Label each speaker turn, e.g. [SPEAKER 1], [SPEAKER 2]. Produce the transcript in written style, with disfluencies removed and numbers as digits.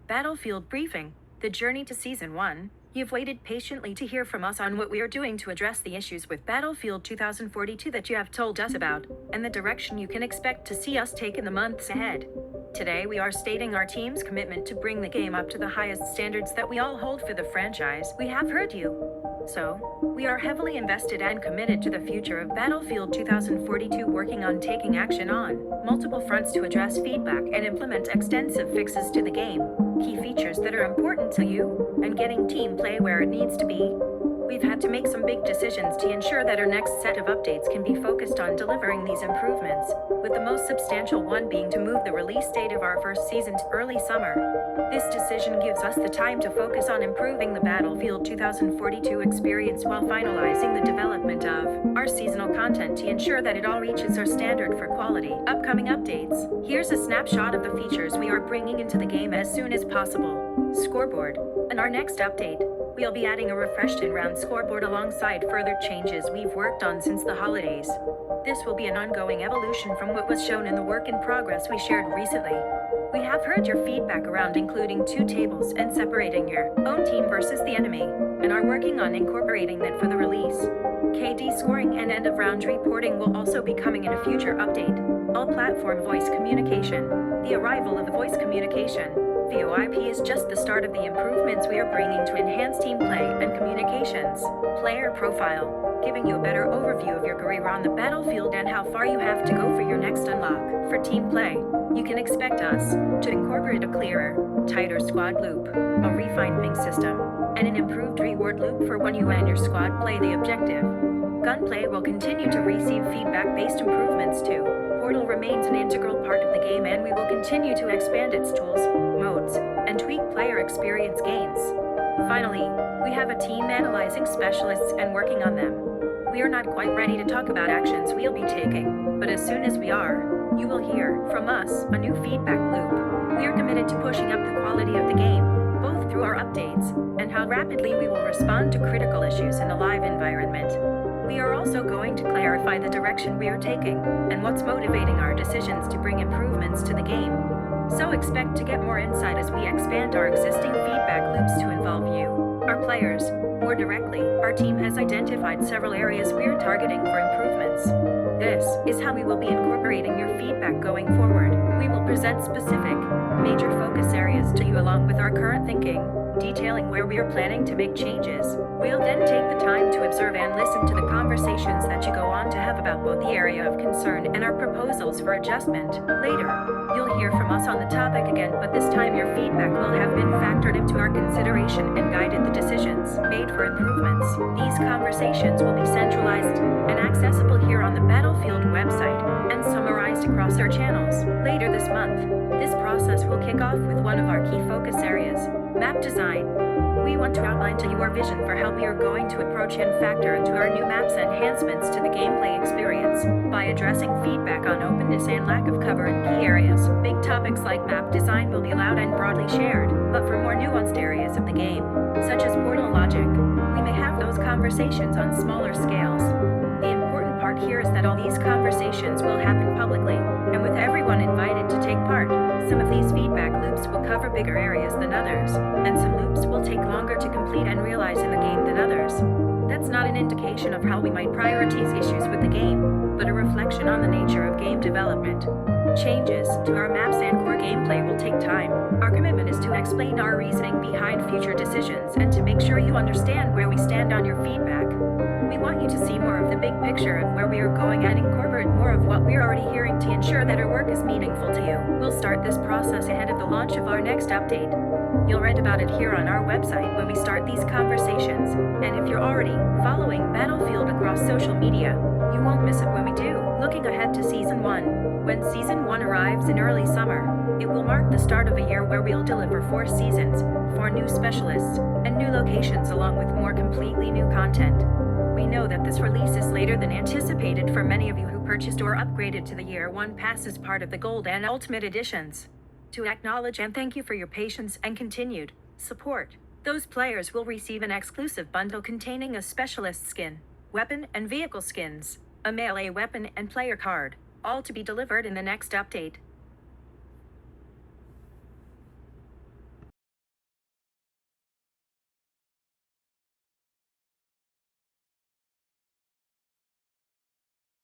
[SPEAKER 1] Battlefield Briefing, the journey to Season 1. You've waited patiently to hear from us on what we are doing to address the issues with Battlefield 2042 that you have told us about, and the direction you can expect to see us take in the months ahead. Today, we are stating our team's commitment to bring the game up to the highest standards that we all hold for the franchise. We have heard you. So, we are heavily invested and committed to the future of Battlefield 2042, working on taking action on multiple fronts to address feedback and implement extensive fixes to the game, key features that are important to you, and getting team play where it needs to be. We've had to make some big decisions to ensure that our next set of updates can be focused on delivering these improvements, with the most substantial one being to move the release date of our first season to early summer. This decision gives us the time to focus on improving the Battlefield 2042 experience while finalizing the development of our seasonal content to ensure that it all reaches our standard for quality. Upcoming updates. Here's a snapshot of the features we are bringing into the game as soon as possible. Scoreboard. In our next update, we'll be adding a refreshed in-round scoreboard alongside further changes we've worked on since the holidays. This will be an ongoing evolution from what was shown in the work in progress we shared recently. We have heard your feedback around including 2 tables and separating your own team versus the enemy, and are working on incorporating that for the release. KD scoring and end-of-round reporting will also be coming in a future update. All-platform voice communication. The arrival of voice communication VoIP is just the start of the improvements we are bringing to enhance team play and communications. Player profile, giving you a better overview of your career on the battlefield and how far you have to go for your next unlock. For team play, you can expect us to incorporate a clearer, tighter squad loop, a refined ping system, and an improved reward loop for when you and your squad play the objective. Gunplay will continue to receive feedback-based improvements too. Portal remains an integral part of the game, and we will continue to expand its tools, modes, and tweak player experience gains. Finally, we have a team analyzing specialists and working on them. We are not quite ready to talk about actions we'll be taking, but as soon as we are, you will hear from us a new feedback loop. We are committed to pushing up the quality of the game, both through our updates and how rapidly we will respond to critical issues in the live environment. We are also going to clarify the direction we are taking and what's motivating our decisions to bring improvements to the game. So expect to get more insight as we expand our existing feedback loops to involve you, our players, more directly. Our team has identified several areas we are targeting for improvements. This is how we will be incorporating your feedback going forward. We will present specific, major focus areas to you along with our current thinking, detailing where we are planning to make changes. We'll then take the time to observe and listen to the conversations that you go on to have about both the area of concern and our proposals for adjustment. Later, you'll hear from us on the topic again, but this time your feedback will have been factored into our consideration and guided the decisions made for improvements. These conversations will be centralized and accessible here on the Battlefield website and summarized across our channels. Later this month, this process will kick off with one of our key focus areas, map design. We want to outline to you our vision for how we are going to approach and factor into our new maps enhancements to the gameplay experience by addressing feedback on openness and lack of cover in key areas. Big topics like map design will be loud and broadly shared, but for more nuanced areas of the game, such as portal logic, we may have those conversations on smaller scales. The important part here is that all these conversations will happen publicly, and with everyone invited to take part. Some of these feedback loops will cover bigger areas than others, and some loops will take longer to complete and realize in the game than others. That's not an indication of how we might prioritize issues with the game, but a reflection on the nature of game development. Changes to our maps and core gameplay will take time. Our commitment is to explain our reasoning behind future decisions and to make sure you understand where we stand on your feedback. We want you to see more of the big picture of where we are going and incorporate more of what we're already hearing to ensure that our work is meaningful to you. We'll start this process ahead of the launch of our next update. You'll read about it here on our website when we start these conversations, and if you're already following Battlefield across social media, you won't miss it when we do. Looking ahead to Season 1. When Season 1 arrives in early summer, it will mark the start of a year where we'll deliver 4 seasons, 4 new specialists, and new locations along with more completely new content. We know that this release is later than anticipated for many of you who purchased or upgraded to the Year 1 Pass as part of the Gold and Ultimate Editions. To acknowledge and thank you for your patience and continued support, those players will receive an exclusive bundle containing a specialist skin, weapon and vehicle skins, a melee weapon and player card, all to be delivered in the next update.